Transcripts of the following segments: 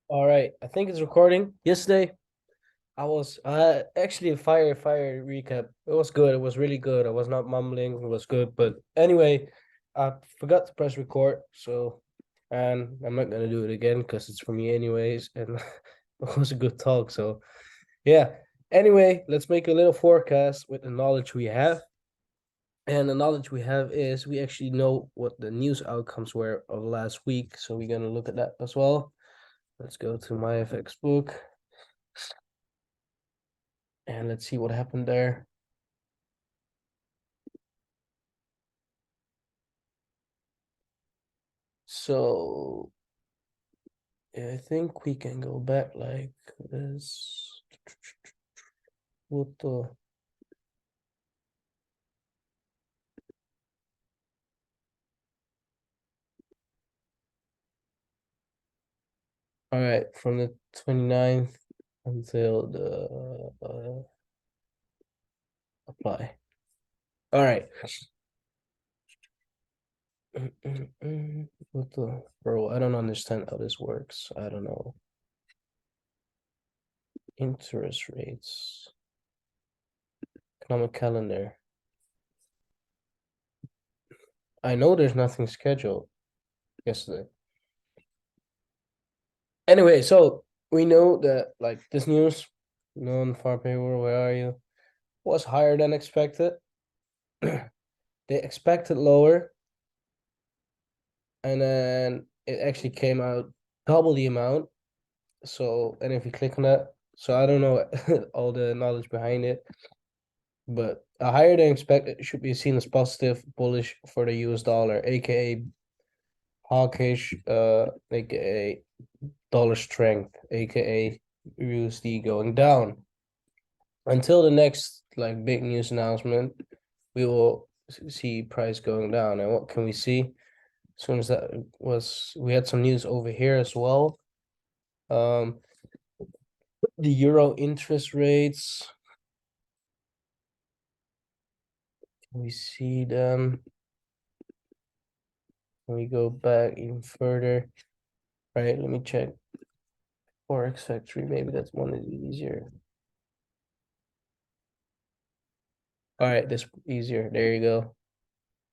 All right, I think it's recording. Yesterday, I was actually a fire recap. It was good. It was really good. I was not mumbling. It was good. But anyway, I forgot to press record. And I'm not gonna do it again because it's for me anyways. And it was a good talk. So yeah. Anyway, let's make a little forecast with the knowledge we have. And the knowledge we have is we actually know what the news outcomes were of last week. So we're gonna look at that as well. Let's go to my FX book. And let's see what happened there. So I think we can go back like this. What the? All right, from the 29th until the apply. All right. What the? Bro, I don't understand how this works. I don't know. Interest rates. Economic calendar. I know there's nothing scheduled yesterday. Anyway, so we know that like this news, non-farm payroll, where are you? Was higher than expected. They expected lower, and then it actually came out double the amount. So, and if you click on that, so I don't know all the knowledge behind it, but a higher than expected should be seen as positive, bullish for the US dollar, aka hawkish, aka dollar strength, aka USD going down. Until the next like big news announcement, we will see price going down. And what can we see? As soon as that was, we had some news over here as well. The euro interest rates, can we see them? Can we go back even further? All right, let me check. Forex Factory, maybe that's one is easier. All right, this easier. There you go.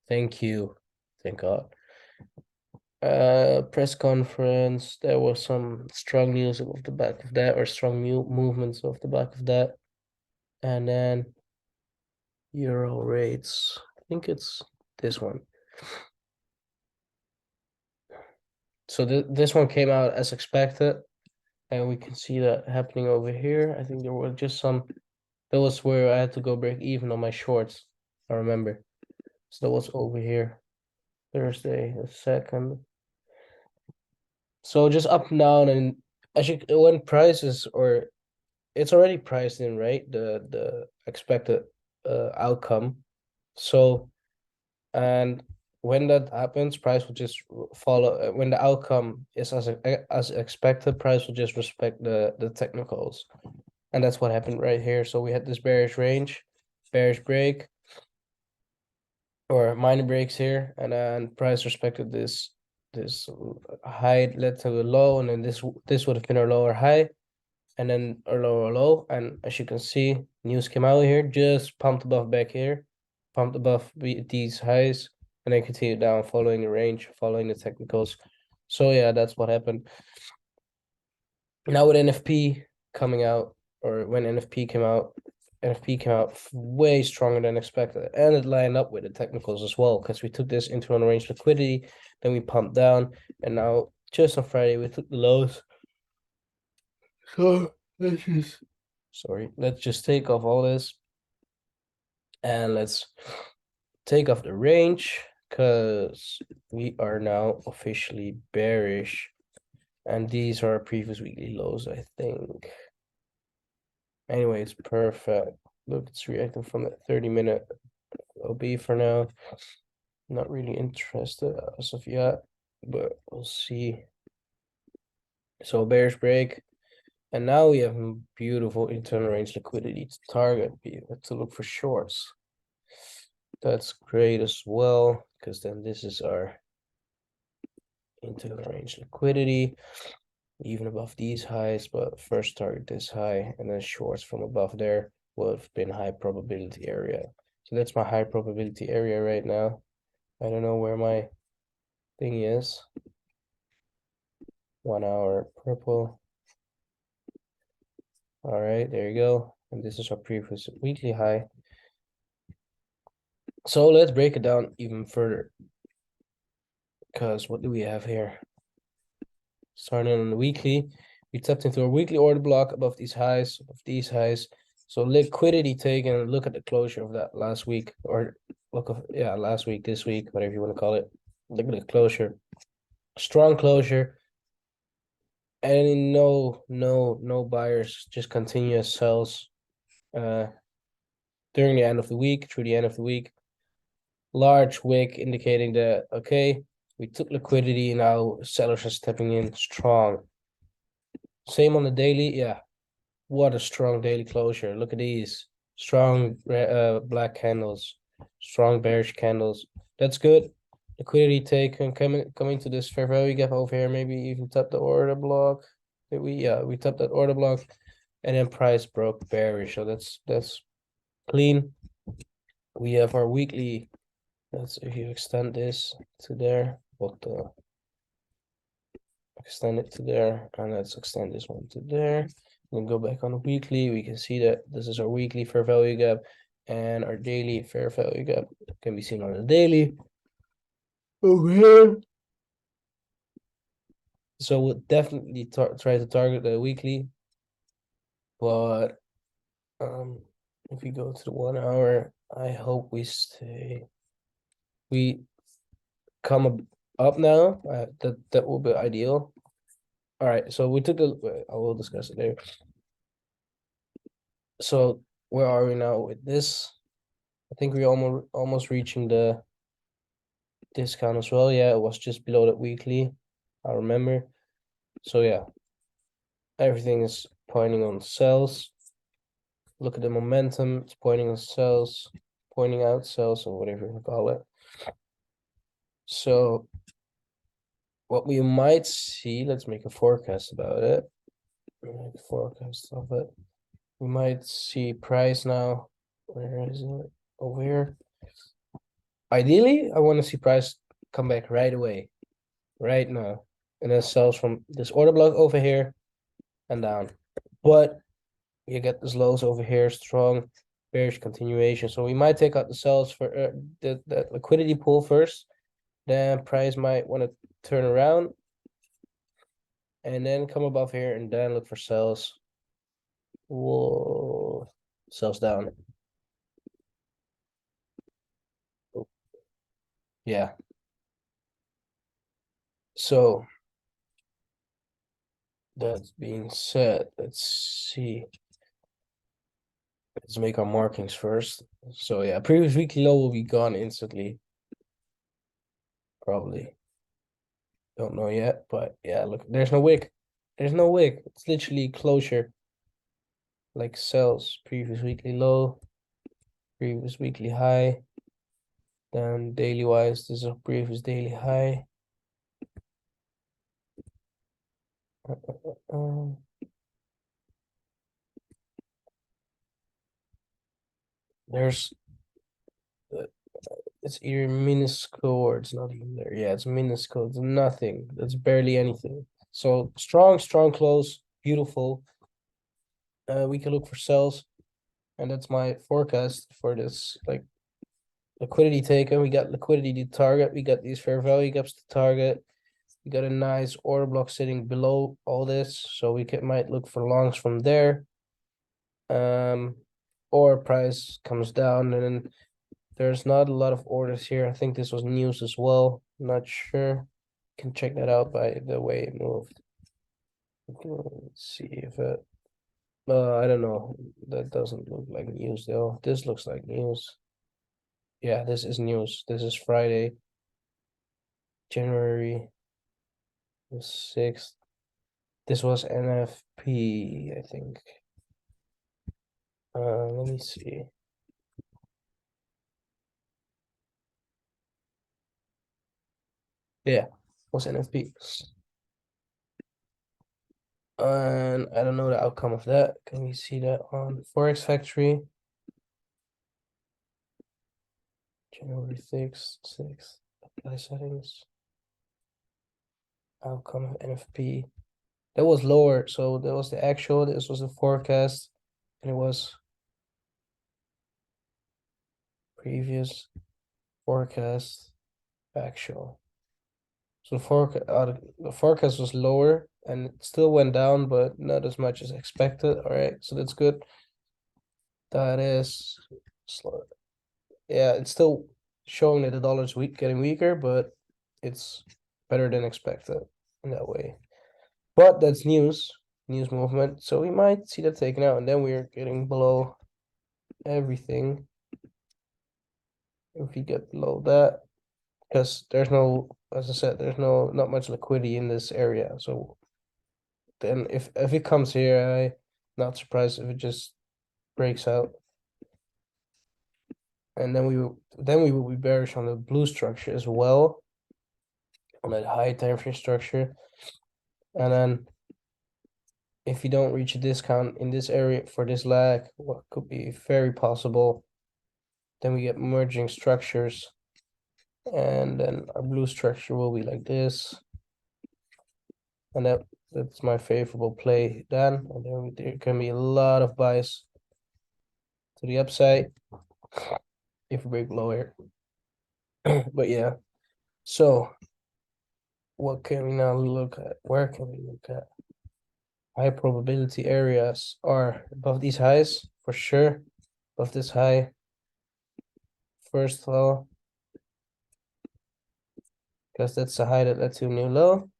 Thank you. Thank God. Press conference. There was some strong news off the back of that, or strong movements off the back of that. And then euro rates. I think it's this one. So this one came out as expected, and we can see that happening over here. I think there were just some. That was where I had to go break even on my shorts. I remember. So that was over here. Thursday, the second. So just up and down, and actually when prices or it's already priced in, right? The expected outcome. So and when that happens, price will just follow. When the outcome is as expected, price will just respect the technicals, and that's what happened right here. So we had this bearish range, bearish break, or minor breaks here, and then price respected this high led to a low, and then this would have been our lower high, and then our lower low. And as you can see, news came out here, just pumped above back here, pumped above these highs, and then continued down, following the range, following the technicals. So yeah, that's what happened. Now with NFP coming out, or when NFP came out way stronger than expected, and it lined up with the technicals as well, because we took this into an range liquidity, then we pumped down, and now just on Friday we took the lows. So let's just take off all this, and let's take off the range, because we are now officially bearish, and these are our previous weekly lows, I think. Anyway, it's perfect. Look, it's reacting from that 30-minute OB for now. Not really interested as of yet, but we'll see. So bearish break. And now we have beautiful internal range liquidity to target, to look for shorts. That's great as well, because then this is our internal range liquidity. even above these highs, but first target this high, and then shorts from above there would have been high probability area. So that's my high probability area right now. I don't know where my thing is. 1 hour purple. All right, there you go. And this is our previous weekly high. So let's break it down even further. Because what do we have here? Starting on the weekly, we tapped into a weekly order block above these highs, So liquidity taken, look at the closure of that last week, or last week, this week, whatever you want to call it. Look at the closure. Strong closure. And no buyers, just continuous sells during the end of the week, through the end of the week. Large wick indicating that, okay, we took liquidity, now sellers are stepping in strong. Same on the daily. Yeah, what a strong daily closure. Look at these strong black candles, strong bearish candles. That's good. Liquidity taken, coming to this fair value gap over here. Maybe even tap the order block. We tapped that order block, and then price broke bearish. So that's clean. We have our weekly. Let's if you extend this to there, extend it to there, and let's extend this one to there. Then go back on the weekly. We can see that this is our weekly fair value gap, and our daily fair value gap can be seen on the daily over here. So we'll definitely try to target the weekly, but if we go to the 1 hour, I hope we come up now. That will be ideal. All right, so we took I will discuss it later. So where are we now with this? I think we're almost reaching the discount as well. Yeah, it was just below that weekly, I remember. So yeah, everything is pointing on sells. Look at the momentum, it's pointing on sells, pointing out sells, or whatever you call it. So what we might see, let's make a forecast about it. Make a forecast of it. We might see price now. Where is it? Over here. Ideally, I want to see price come back right away, right now, and then sells from this order block over here and down. But you get this lows over here, strong bearish continuation. So we might take out the sells for the liquidity pool first. Then price might want to turn around and then come above here and then look for sells. Whoa, sells down. Yeah. So that being said, let's see. Let's make our markings first. So yeah, previous weekly low will be gone instantly. Probably. Don't know yet, but yeah, look, there's no wick. There's no wick. It's literally closure. Like sells, previous weekly low, previous weekly high. Then daily wise, this is a previous daily high. There's it's either minuscule or it's not even there. Yeah, it's minuscule. It's nothing. It's barely anything. So strong close, beautiful. We can look for sells, and that's my forecast for this. Like liquidity taken, we got liquidity to target. We got these fair value gaps to target. We got a nice order block sitting below all this, so we might look for longs from there. Or price comes down, and then there's not a lot of orders here. I think this was news as well. I'm not sure. Can check that out by the way it moved. Let's see if it. I don't know. That doesn't look like news though. This looks like news. Yeah, this is news. This is Friday, January the 6th. This was NFP, I think. Let me see. Yeah, was NFP. And I don't know the outcome of that. Can we see that on Forex Factory? January 6th, apply settings. Outcome of NFP. That was lower, so that was the actual, this was the forecast, and it was previous forecast actual. So the forecast was lower and it still went down, but not as much as expected. All right, so that's good. That is slow. Yeah, it's still showing that the dollar's getting weaker, but it's better than expected in that way. But that's news movement. So we might see that taken out, and then we're getting below everything. If we get below that, because there's no, as I said, there's not much liquidity in this area. So then if it comes here, I'm not surprised if it just breaks out. And then we will be bearish on the blue structure as well, on that high time frame structure. And then if you don't reach a discount in this area for this lag, what could be very possible, then we get merging structures. And then our blue structure will be like this. And that's my favorable play then. And then there can be a lot of buys to the upside if we break below here. But yeah, so what can we now look at? Where can we look at? High probability areas are above these highs for sure. Above this high, first low, because that's the high that led to a new low.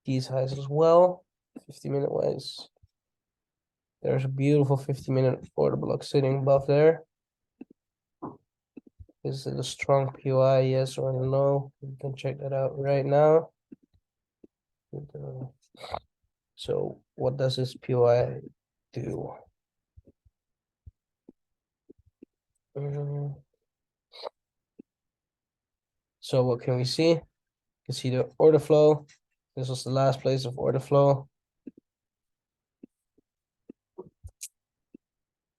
These highs as well, 50-minute wise. There's a beautiful 50-minute order block sitting above there. Is it a strong POI, yes or no? You can check that out right now. So what does this POI do? So what can we see? You can see the order flow. This was the last place of order flow.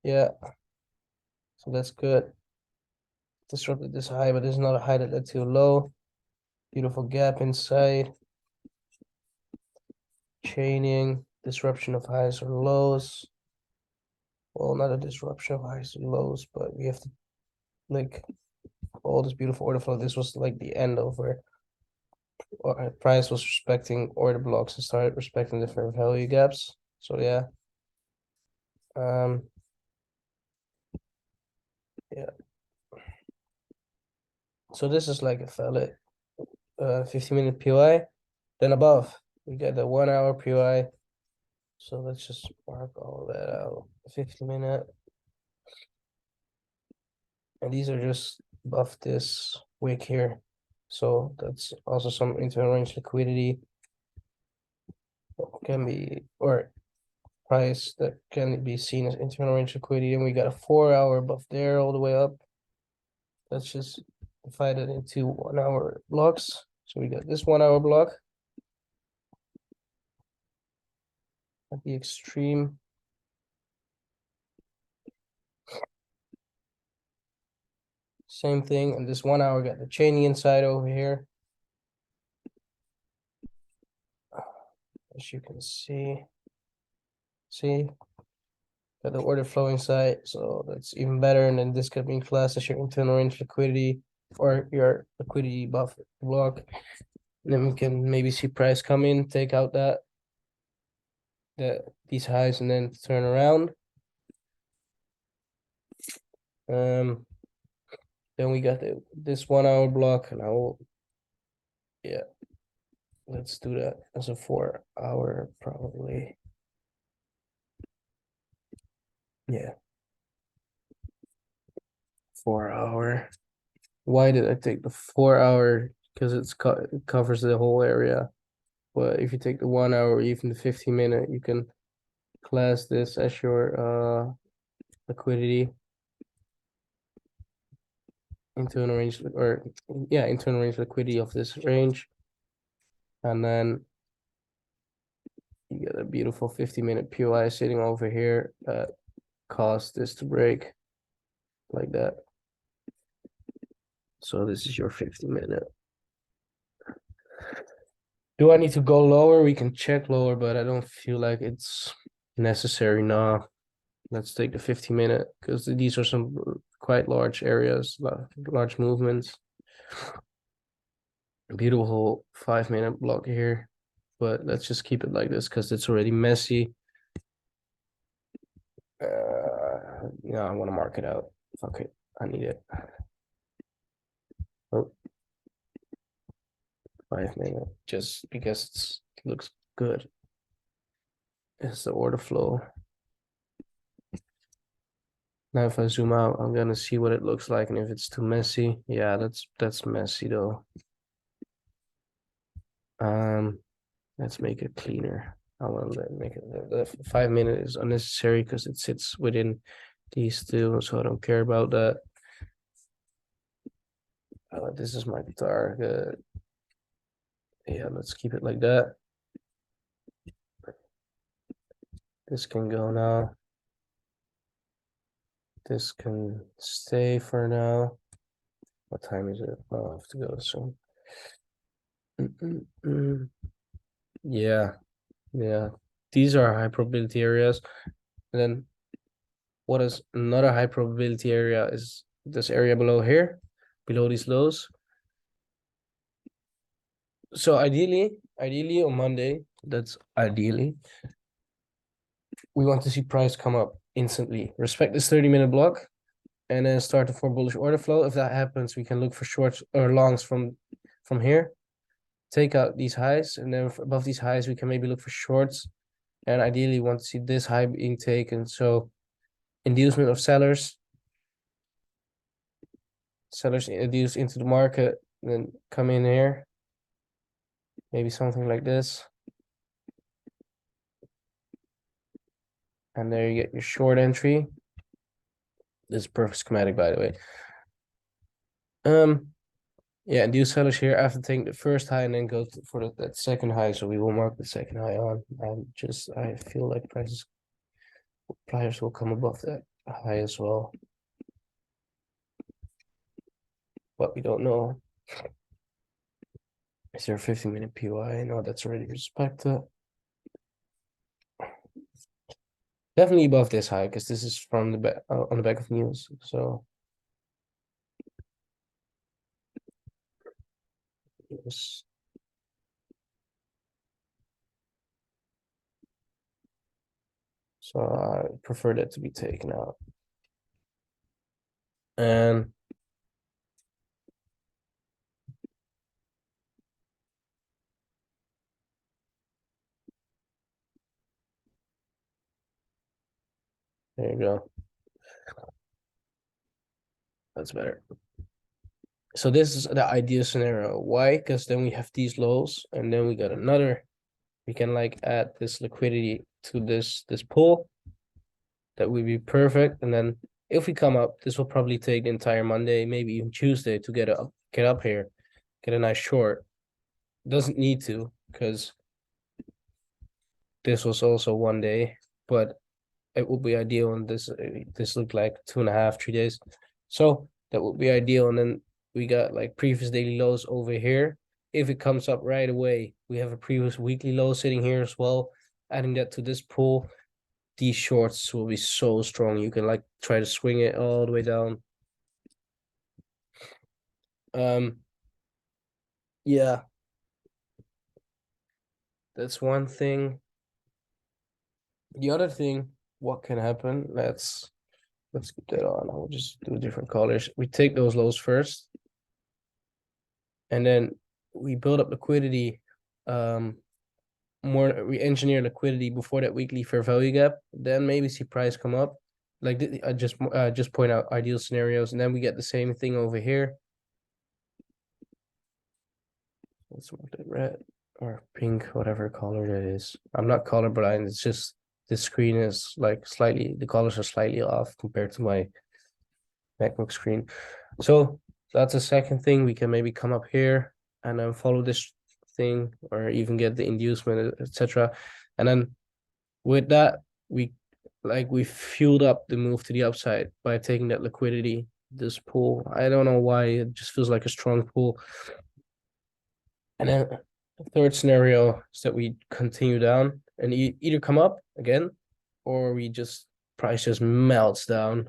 Yeah, so that's good. Disrupted this high, but this is not a high that led to a low. Beautiful gap inside. Chaining, disruption of highs or lows. Well, not a disruption of highs and lows, but we have to like all this beautiful order flow. This was like the end of where price was respecting order blocks and started respecting the fair value gaps. So yeah. Yeah. So this is like a valid 50-minute POI. Then above, we get the 1 hour POI. So let's just mark all that out. 50-minute. And these are just above this wick here. So that's also some internal range liquidity can be, or price that can be seen as internal range liquidity. And we got a 4 hour above there all the way up. Let's just divide it into 1 hour blocks. So we got this 1 hour block at the extreme. Same thing, and this 1 hour got the chaining inside over here. As you can see, got the order flow inside, so that's even better. And then this could be classed as your internal range liquidity or your liquidity buffer block. And then we can maybe see price come in, take out these highs, and then turn around. Then we got this 1 hour block, and yeah, let's do that as a 4 hour probably. Yeah. 4 hour. Why did I take the 4 hour? Because it covers the whole area. But if you take the 1 hour or even the 15-minute, you can class this as your liquidity internal range, or yeah, internal range liquidity of this range. And then you get a beautiful 50-minute POI sitting over here that caused this to break like that. So this is your 50-minute. Do I need to go lower? We can check lower, but I don't feel like it's necessary now. Let's take the 50-minute because these are some quite large areas, large movements. Beautiful 5-minute block here, but let's just keep it like this because it's already messy. Yeah, I want to mark it out. Okay, I need it. Oh, 5-minute, just because it looks good. It's the order flow. Now, if I zoom out, I'm gonna see what it looks like, and if it's too messy, yeah, that's messy though. Let's make it cleaner. I want to make it the 5-minute is unnecessary because it sits within these two, so I don't care about that. This is my target. Yeah, let's keep it like that. This can go now. This can stay for now. What time is it? Oh, I have to go soon. Yeah, yeah. These are high probability areas. And then what is another high probability area is this area below here, below these lows. So ideally on Monday, that's ideally, we want to see price come up instantly. Respect this 30-minute block and then start the 4 bullish order flow. If that happens, we can look for shorts or longs from here. Take out these highs, and then above these highs, we can maybe look for shorts. And ideally, want to see this high being taken. So inducement of sellers induce into the market, then come in here. Maybe something like this. And there you get your short entry. This is perfect schematic, by the way. Yeah, induce sellers here after taking the first high and then go for that second high. So we will mark the second high on. And I feel like prices will come above that high as well. But we don't know. Is there a 50-minute POI? No, that's already respected. Definitely above this high because this is from the back on the back of news. So yes. So I prefer that to be taken out. And there you go. That's better. So this is the ideal scenario. Why? Because then we have these lows, and then we got another. We can like add this liquidity to this pool. That would be perfect. And then if we come up, this will probably take the entire Monday, maybe even Tuesday to get up here, get a nice short. Doesn't need to because this was also one day, but it would be ideal. And this looked like 2.5, 3 days. So that would be ideal. And then we got like previous daily lows over here. If it comes up right away, we have a previous weekly low sitting here as well. Adding that to this pool, these shorts will be so strong. You can like try to swing it all the way down. Yeah, that's one thing. The other thing, what can happen? Let's keep that on. I will just do different colors. We take those lows first, and then we build up liquidity. We engineer liquidity before that weekly fair value gap. Then maybe see price come up. Like I just point out ideal scenarios, and then we get the same thing over here. Let's mark that red or pink, whatever color that is. I'm not colorblind. It's just the screen is like the colors are slightly off compared to my MacBook screen. So that's a second thing. We can maybe come up here and then follow this thing or even get the inducement, etc. And then with that, we fueled up the move to the upside by taking that liquidity. This pull, I don't know why, it just feels like a strong pull. And then the third scenario is that we continue down and either come up again, or we just price just melts down.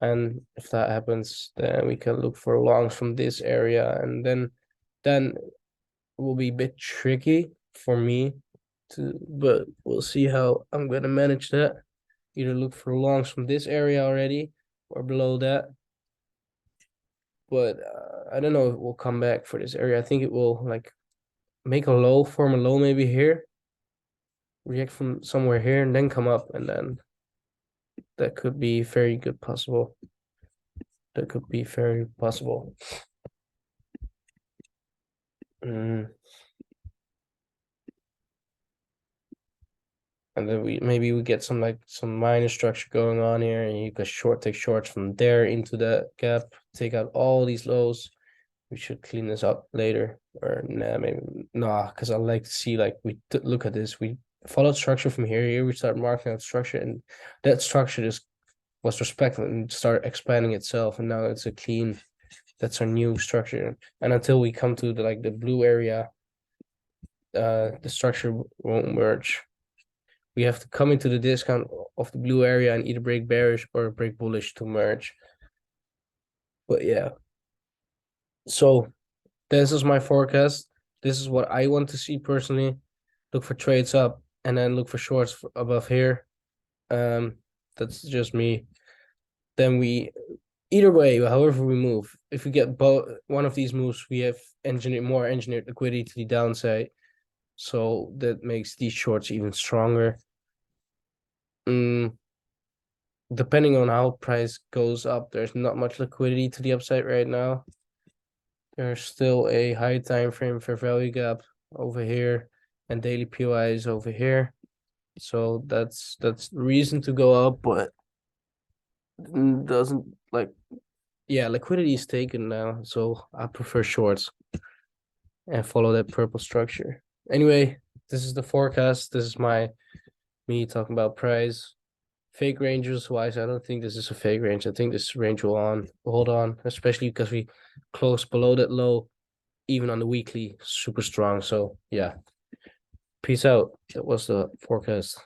And if that happens, then we can look for longs from this area, and then it will be a bit tricky for me to, but we'll see how I'm gonna manage that. Either look for longs from this area already or below that. But I don't know if it will come back for this area. I think it will like make a low, form a low maybe here, react from somewhere here, and then come up, and then that could be very good possible. That could be very possible. And then maybe we get some minor structure going on here, and you can take shorts from there into that gap, take out all these lows. We should clean this up later, or nah, maybe nah, because I like to see like we look at this. We followed structure from here. Here we start marking out structure, and that structure just was respected and started expanding itself, and now it's a clean. That's our new structure, and until we come to the blue area, the structure won't merge. We have to come into the discount of the blue area and either break bearish or break bullish to merge. But yeah, so this is my forecast. This is what I want to see personally. Look for trades up and then look for shorts above here. That's just me. Then either way, however we move, if we get both one of these moves, we have more engineered liquidity to the downside. So that makes these shorts even stronger. Depending on how price goes up, there's not much liquidity to the upside right now. There's still a high time frame for value gap over here, and daily POI is over here. So that's reason to go up, but doesn't liquidity is taken now. So I prefer shorts and follow that purple structure. Anyway, this is the forecast. This is me talking about price. Fake ranges wise, I don't think this is a fake range. I think this range will hold on, especially because we closed below that low, even on the weekly, super strong. So yeah. Peace out. That was the forecast.